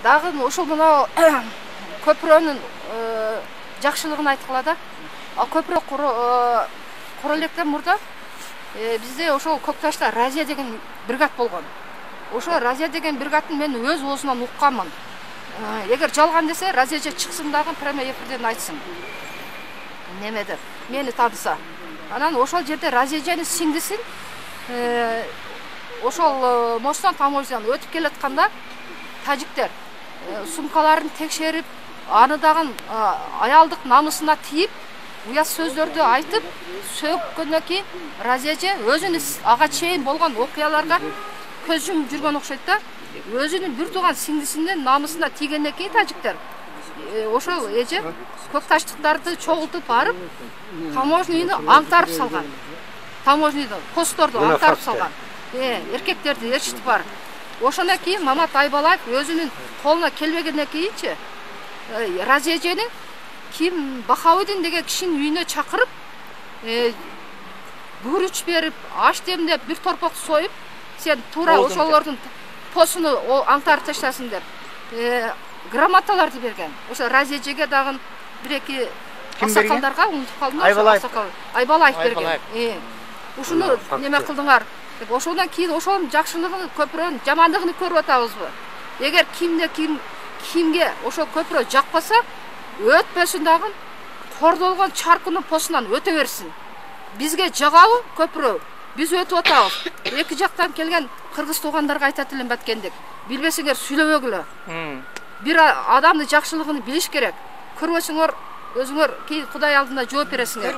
Дагы ошол мына көпүрөнүн жакшылыгын айткыла да. Ал көпүрө кура электен мурда бизде ошол Көкташта Разия деген бригад болгон. Ошо Разия деген бригадын мен өз оозунан укканмын. Эгер жалган десе, Разия чыксын дагы прямо эфирден айтсын. Немеде, мени тааныса. Анан ошол жерде Разиянын сиңдисин ошол мостон таможнядан өтүп келатканда тажиктер сумкаларын текшерип, аны дагы аялдык намысына тийип, уят сөздөрдү айтып, сөккөндөн кийин Разия өзүнүн ага чейин болгон окуяларга көз жумуп жүргөн окшойт да. Өзүнүн бир тууган сиңдисинин намысына тийгенден кийин тажиктер ошол эже көкташтыктарды чогултуп барып, таможняны аңтарып салган. Таможняны, постторду аңтарып салган. Эркектерди ээрчитип барып. Ошондон кийин Мамат Айбалаев өзүнүн колуна келбегенден кийинчи Разиянын Ким Бахауидин деген кишинин үйүнө чакырып, бүрүч берип, аш демдеп, бир торпок союп, сен туура ошолордун посуну аңтарып таштасын деп грамоталарды берген. Ошо Разияга дагы бир-эки аксакалдарга унутуп калдым. Айбалаев берген. Ушуну неме кылдыңар. Ошондон кийин ошонун жакшылыгын, көпүрөнүн жамандыгын көрүп атабызбы? Эгер кимге ошол көпүрө жакпаса, өтпөсүн дагы кордолгон чаркынын посунан өтө берсин. Бизге жагабы көпүрө, биз өтүп атабыз. Эки жактан келген кыргыз туугандарга айтат элем баткендик. Билбесеңер сүйлөбөгүлө. Бир адамдын жакшылыгын билиш керек. Көрбөсөңөр өзүңөр кийин Кудай алдында жооп бересиңер.